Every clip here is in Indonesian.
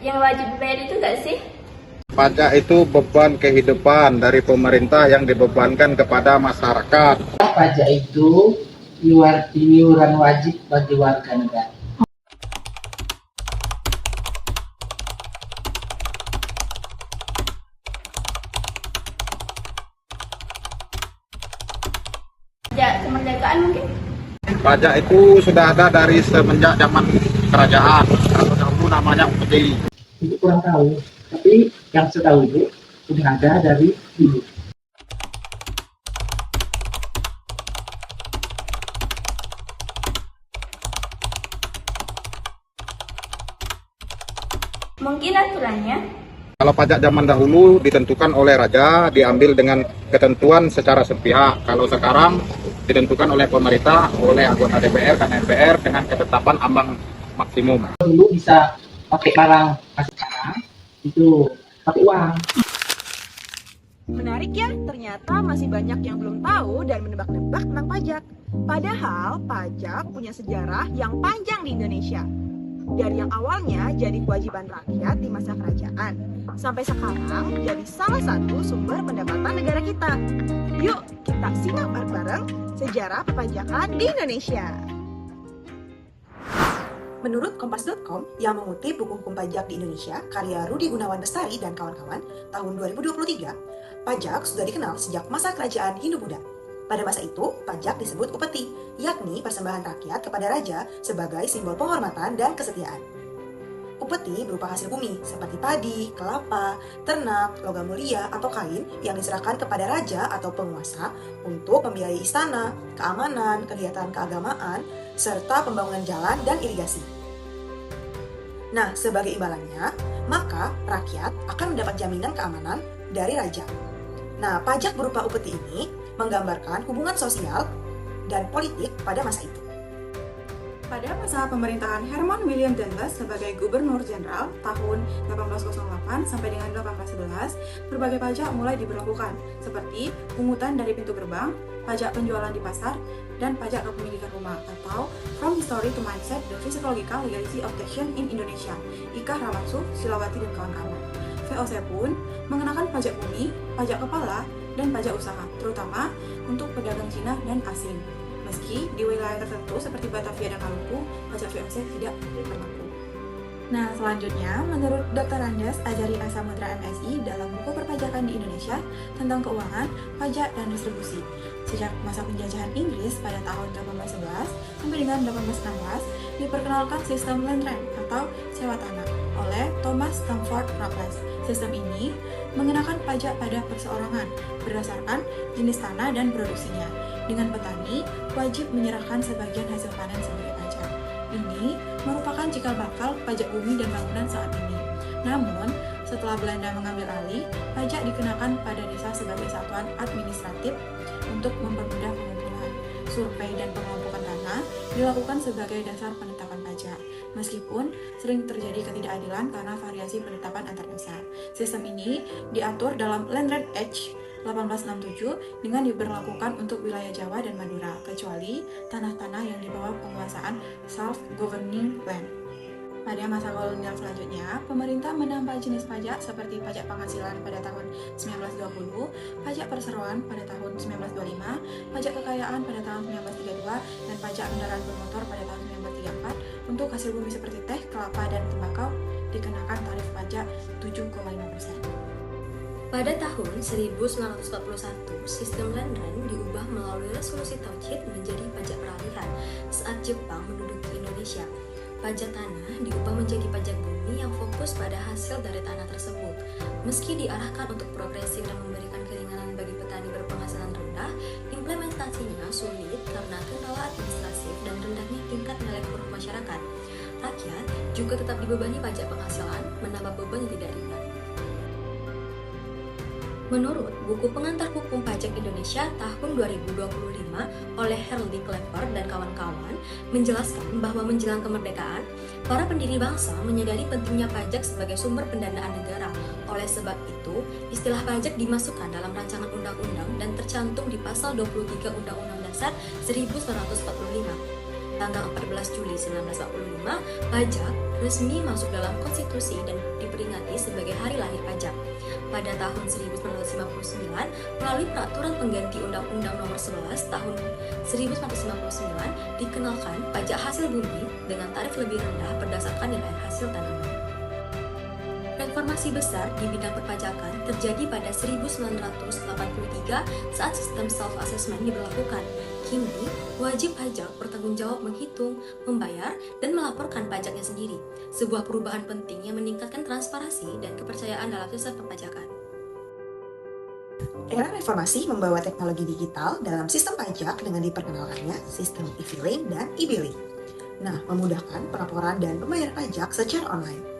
yang wajib dibayar itu nggak sih? Pajak itu beban kehidupan dari pemerintah yang dibebankan kepada masyarakat. Pajak itu iuran wajib bagi warga negara. Pajak kemerdekaan mungkin? Pajak itu sudah ada dari semenjak zaman kerajaan. Kalau dahulu namanya upeti. Itu kurang tahu, tapi yang saya tahu itu sudah ada dari dulu. Mungkin aturannya? Kalau pajak zaman dahulu ditentukan oleh raja, diambil dengan ketentuan secara sepihak. Kalau sekarang ditentukan oleh pemerintah, oleh anggota DPR dan MPR dengan ketetapan ambang maksimum. Dulu bisa pakai barang, sekarang itu pakai uang. Menarik ya, ternyata masih banyak yang belum tahu dan menebak-nebak tentang pajak. Padahal pajak punya sejarah yang panjang di Indonesia. Dari yang awalnya jadi kewajiban rakyat di masa kerajaan, sampai sekarang jadi salah satu sumber pendapatan negara kita. Yuk, kita simak bareng-bareng sejarah perpajakan di Indonesia. Menurut Kompas.com yang mengutip buku hukum pajak di Indonesia, karya Rudi Gunawan Bestari dan kawan-kawan, tahun 2023, pajak sudah dikenal sejak masa kerajaan Hindu-Buddha. Pada masa itu, pajak disebut upeti, yakni persembahan rakyat kepada raja sebagai simbol penghormatan dan kesetiaan. Upeti berupa hasil bumi, seperti padi, kelapa, ternak, logam mulia, atau kain yang diserahkan kepada raja atau penguasa untuk membiayai istana, keamanan, kegiatan keagamaan, serta pembangunan jalan dan irigasi. Nah, sebagai imbalannya, maka rakyat akan mendapat jaminan keamanan dari raja. Nah, pajak berupa upeti ini menggambarkan hubungan sosial dan politik pada masa itu. Pada masa pemerintahan Herman William Dundas sebagai Gubernur Jenderal tahun 1808 sampai dengan 1811, berbagai pajak mulai diberlakukan, seperti pungutan dari pintu gerbang, pajak penjualan di pasar, dan pajak kepemilikan rumah atau From History to Mindset, the Physiological Legality of Taxation in Indonesia, Ika Ramansu, Silawati, dan kawan-kawan. VOC pun mengenakan pajak bumi, pajak kepala, dan pajak usaha, terutama untuk pedagang Cina dan asing. Meski di wilayah tertentu seperti Batavia dan Maluku, pajak VOC tidak berlaku. Nah, selanjutnya, menurut Dr. Andes Ajari Asamudra MSI dalam buku perpajakan di Indonesia tentang keuangan, pajak, dan distribusi. Sejak masa penjajahan Inggris pada tahun 1811 sampai dengan 1816, diperkenalkan sistem land rent atau sewa tanah oleh Thomas Stamford Raffles. Sistem ini mengenakan pajak pada perseorangan berdasarkan jenis tanah dan produksinya. Dengan petani wajib menyerahkan sebagian hasil panen sebagai pajak. Ini merupakan cikal bakal pajak bumi dan bangunan saat ini. Namun, setelah Belanda mengambil alih, pajak dikenakan pada desa sebagai satuan administratif untuk mempermudah pengumpulan. Survei dan pengelompokan tanah dilakukan sebagai dasar penetapan pajak. Meskipun sering terjadi ketidakadilan karena variasi penetapan antar desa. Sistem ini diatur dalam Land Rent Act 1867 dengan diberlakukan untuk wilayah Jawa dan Madura, kecuali tanah-tanah yang di bawah penguasaan self-governing land. Pada masa kolonial selanjutnya, pemerintah menambah jenis pajak seperti pajak penghasilan pada tahun 1920, pajak perseroan pada tahun 1925, pajak kekayaan pada tahun 1932, dan pajak kendaraan bermotor pada tahun 1934. Untuk hasil bumi seperti teh, kelapa, dan tembakau dikenakan tarif pajak 7,5%. Pada tahun 1941, sistem land rent diubah melalui resolusi Tauhid menjadi pajak peralihan saat Jepang menduduki Indonesia. Pajak tanah diubah menjadi pajak bumi yang fokus pada hasil dari tanah tersebut. Meski diarahkan untuk progresif dan memberikan keringanan bagi petani berpenghasilan rendah, implementasinya sulit karena kendala administratif dan rendahnya tingkat nilai huruf masyarakat. Rakyat juga tetap dibebani pajak penghasilan, menambah beban yang tidak ringan. Menurut buku Pengantar Hukum Pajak Indonesia tahun 2025 oleh Herldy Klepper dan kawan-kawan menjelaskan bahwa menjelang kemerdekaan, para pendiri bangsa menyadari pentingnya pajak sebagai sumber pendanaan negara. Oleh sebab itu, istilah pajak dimasukkan dalam rancangan undang-undang dan tercantum di pasal 23 Undang-Undang Dasar 1945. tanggal 14 Juli 1945, pajak resmi masuk dalam konstitusi dan diperingati sebagai Hari Lahir Pajak. Pada tahun 1959, melalui peraturan pengganti Undang-Undang Nomor 11 tahun 1959, dikenalkan pajak hasil bumi dengan tarif lebih rendah berdasarkan nilai hasil tanaman. Reformasi besar di bidang perpajakan terjadi pada 1983 saat sistem self-assessment diberlakukan. Kini, wajib pajak bertanggung jawab menghitung, membayar, dan melaporkan pajaknya sendiri. Sebuah perubahan penting yang meningkatkan transparansi dan kepercayaan dalam sistem perpajakan. Era reformasi membawa teknologi digital dalam sistem pajak dengan diperkenalkannya sistem e-filing dan e-billing. Nah, memudahkan pelaporan dan pembayaran pajak secara online.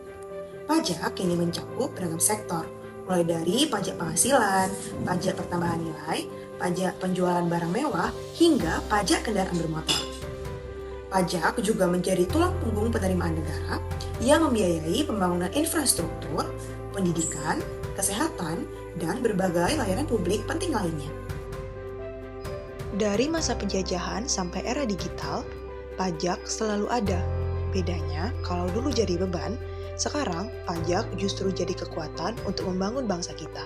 Pajak kini mencakup beragam sektor, mulai dari pajak penghasilan, pajak pertambahan nilai, pajak penjualan barang mewah, hingga pajak kendaraan bermotor. Pajak juga menjadi tulang punggung penerimaan negara yang membiayai pembangunan infrastruktur, pendidikan, kesehatan, dan berbagai layanan publik penting lainnya. Dari masa penjajahan sampai era digital, pajak selalu ada. Bedanya, kalau dulu jadi beban, sekarang pajak justru jadi kekuatan untuk membangun bangsa kita.